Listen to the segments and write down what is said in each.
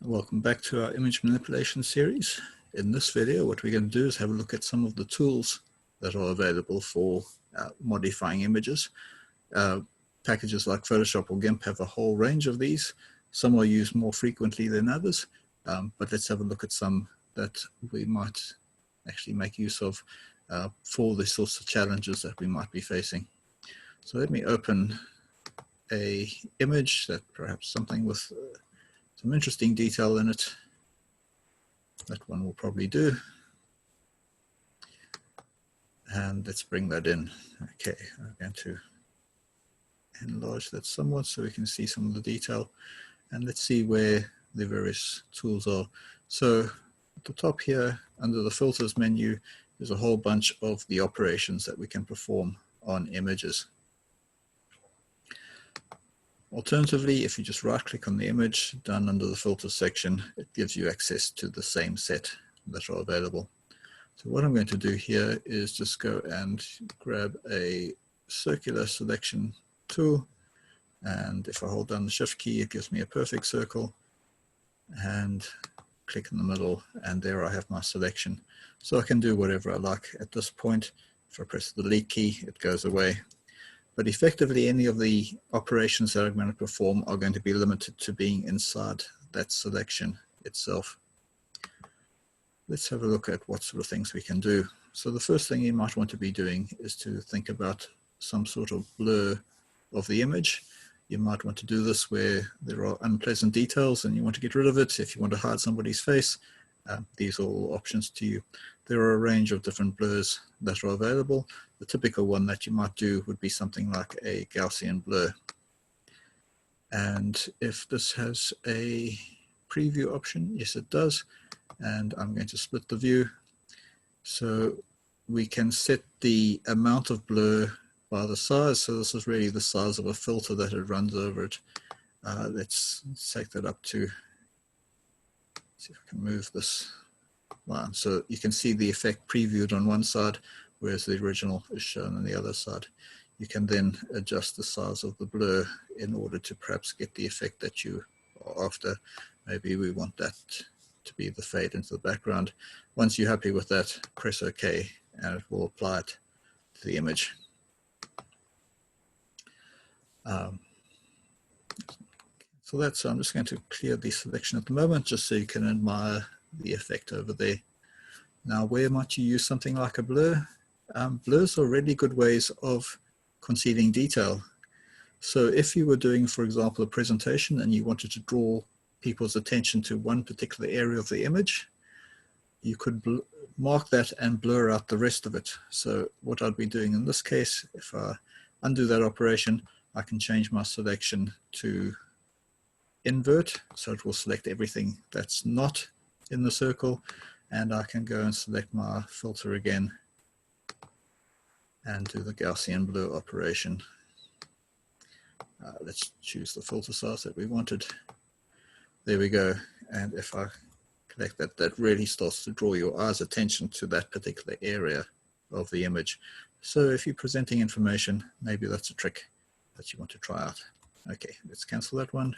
Welcome back to our image manipulation series. In this video, what we're going to do is have a look at some of the tools that are available for modifying images. Packages like Photoshop or GIMP have a whole range of these. Some are used more frequently than others, but let's have a look at some that we might actually make use of for the sorts of challenges that we might be facing. So let me open an image that perhaps something with some interesting detail in it. That one will probably do. And let's bring that in. Okay, I'm going to enlarge that somewhat so we can see some of the detail. And let's see where the various tools are. So at the top here, under the filters menu, there's a whole bunch of the operations that we can perform on images. Alternatively, if you just right click on the image down under the filters section, it gives you access to the same set that are available. So what I'm going to do here is just go and grab a circular selection tool, and if I hold down the shift key, it gives me a perfect circle, and click in the middle, and there I have my selection. So I can do whatever I like at this point. If I press the delete key, it goes away. But effectively, any of the operations that I'm going to perform are going to be limited to being inside that selection itself. Let's have a look at what sort of things we can do. So the first thing you might want to be doing is to think about some sort of blur of the image. You might want to do this where there are unpleasant details and you want to get rid of it. If you want to hide somebody's face, these are all options to you. There are a range of different blurs that are available. The typical one that you might do would be something like a Gaussian blur. And if this has a preview option, yes it does. And I'm going to split the view. So we can set the amount of blur by the size. So this is really the size of a filter that it runs over it. Let's take that up to, see if I can move this line. So you can see the effect previewed on one side, whereas the original is shown on the other side. You can then adjust the size of the blur in order to perhaps get the effect that you are after. Maybe we want that to be the fade into the background. Once you're happy with that, press OK, and it will apply it to the image. So that's, I'm just going to clear the selection at the moment, just so you can admire the effect over there. Now, where might you use something like a blur? Blurs are really good ways of concealing detail. So if you were doing, for example, a presentation and you wanted to draw people's attention to one particular area of the image, you could mark that and blur out the rest of it. So what I'd be doing in this case, if I undo that operation, I can change my selection to invert, so it will select everything that's not in the circle, and I can go and select my filter again and do the Gaussian blur operation. Let's choose the filter size that we wanted. There we go. And if I click that, that really starts to draw your eye's attention to that particular area of the image. So if you're presenting information, maybe that's a trick that you want to try out. Okay, let's cancel that one.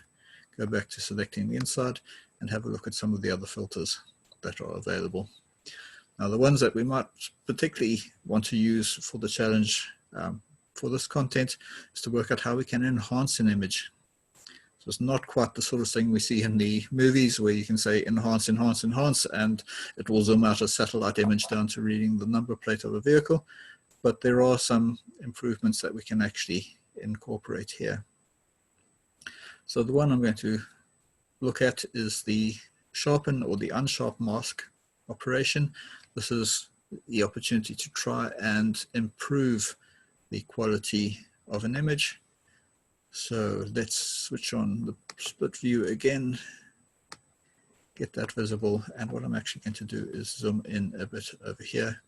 Go back to selecting the inside and have a look at some of the other filters that are available. Now, the ones that we might particularly want to use for the challenge for this content is to work out how we can enhance an image. So it's not quite the sort of thing we see in the movies where you can say enhance, enhance, enhance, and it will zoom out a satellite image down to reading the number plate of a vehicle. But there are some improvements that we can actually incorporate here. So the one I'm going to look at is the sharpen or the unsharp mask operation. This is the opportunity to try and improve the quality of an image. So let's switch on the split view again, get that visible, and what I'm actually going to do is zoom in a bit over here.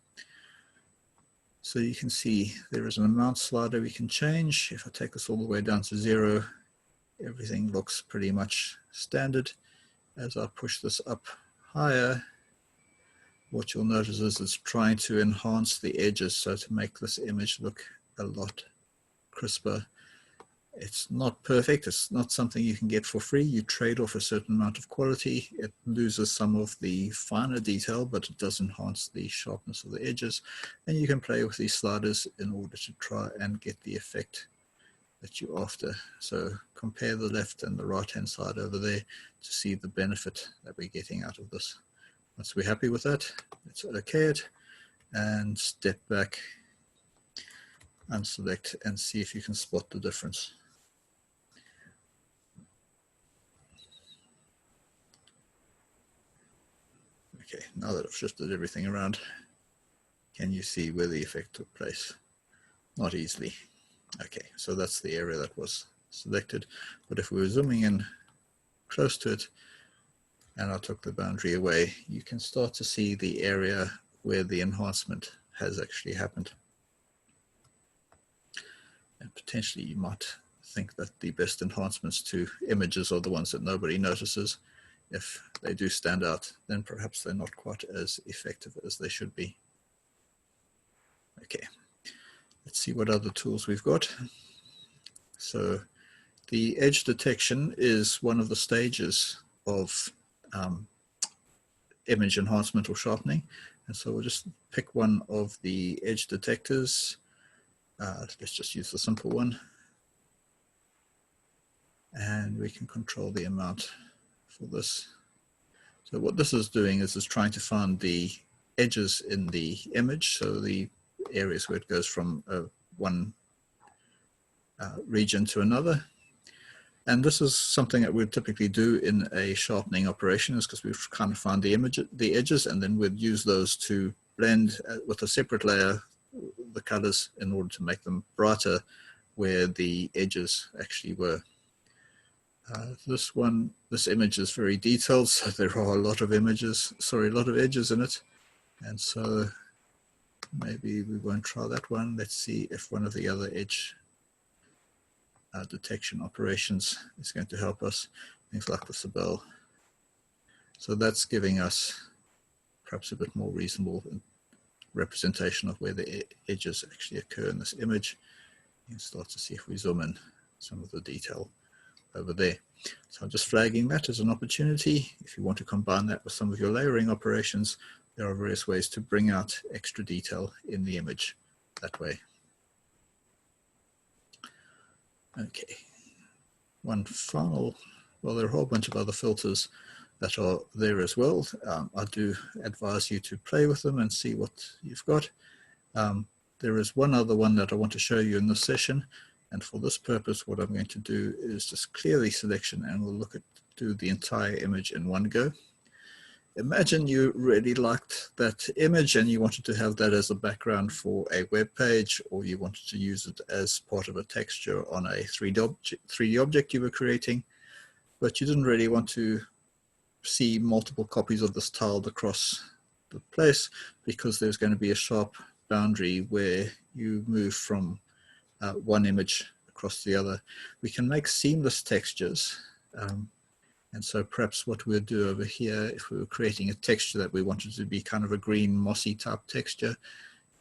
So you can see there is an amount slider we can change. If I take this all the way down to 0, everything looks pretty much standard. As I push this up higher, what you'll notice is it's trying to enhance the edges, so to make this image look a lot crisper. It's not perfect. It's not something you can get for free. You trade off a certain amount of quality. It loses some of the finer detail, but it does enhance the sharpness of the edges. And you can play with these sliders in order to try and get the effect that you're after. So compare the left and the right hand side over there to see the benefit that we're getting out of this. Once we're happy with that, let's OK it and step back, unselect, and see if you can spot the difference. Okay, now that I've shifted everything around, can you see where the effect took place? Not easily. Okay, so that's the area that was selected. But if we were zooming in close to it and I took the boundary away, you can start to see the area where the enhancement has actually happened. And potentially you might think that the best enhancements to images are the ones that nobody notices. If they do stand out, then perhaps they're not quite as effective as they should be. Okay, let's see what other tools we've got. So the edge detection is one of the stages of image enhancement or sharpening. And so we'll just pick one of the edge detectors. Let's just use the simple one. And we can control the amount for this. So what this is doing is it's trying to find the edges in the image, so the areas where it goes from one region to another. And this is something that we'd typically do in a sharpening operation, is because we've kind of found the edges, and then we'd use those to blend with a separate layer the colors in order to make them brighter where the edges actually were. This image is very detailed, so there are a lot of edges in it. And so maybe we won't try that one. Let's see if one of the other edge detection operations is going to help us, things like the Sabel. So that's giving us perhaps a bit more reasonable representation of where the edges actually occur in this image. You can start to see if we zoom in some of the detail over there. So I'm just flagging that as an opportunity. If you want to combine that with some of your layering operations, there are various ways to bring out extra detail in the image that way. Okay, one final, well, there are a whole bunch of other filters that are there as well. I do advise you to play with them and see what you've got. There is one other one that I want to show you in this session. And for this purpose, what I'm going to do is just clear the selection and we'll do the entire image in one go. Imagine you really liked that image and you wanted to have that as a background for a web page, or you wanted to use it as part of a texture on a 3D object you were creating, but you didn't really want to see multiple copies of this tiled across the place because there's going to be a sharp boundary where you move from one image across the other. We can make seamless textures. And so perhaps what we'll do over here, if we were creating a texture that we wanted to be kind of a green mossy type texture,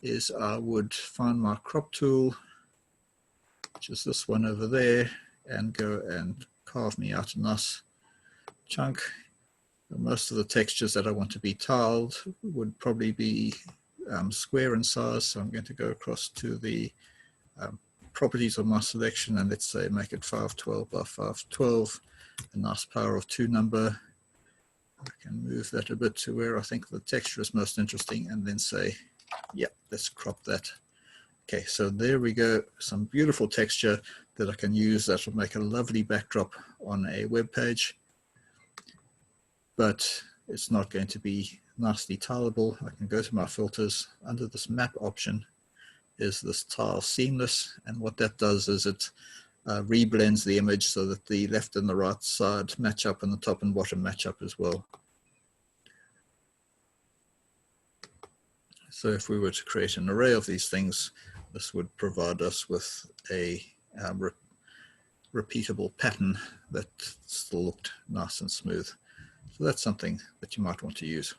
is I would find my crop tool, which is this one over there, and go and carve me out a nice chunk. Most of the textures that I want to be tiled would probably be square in size. So I'm going to go across to the properties of my selection, and let's say make it 512 by 512. A nice power of 2 number. I can move that a bit to where I think the texture is most interesting and then say, yeah, let's crop that. Okay, so there we go. Some beautiful texture that I can use that will make a lovely backdrop on a web page, but it's not going to be nicely tileable. I can go to my filters. Under this map option is this tile seamless, and what that does is it reblends the image so that the left and the right side match up and the top and bottom match up as well. So if we were to create an array of these things, this would provide us with a repeatable pattern that still looked nice and smooth. So that's something that you might want to use.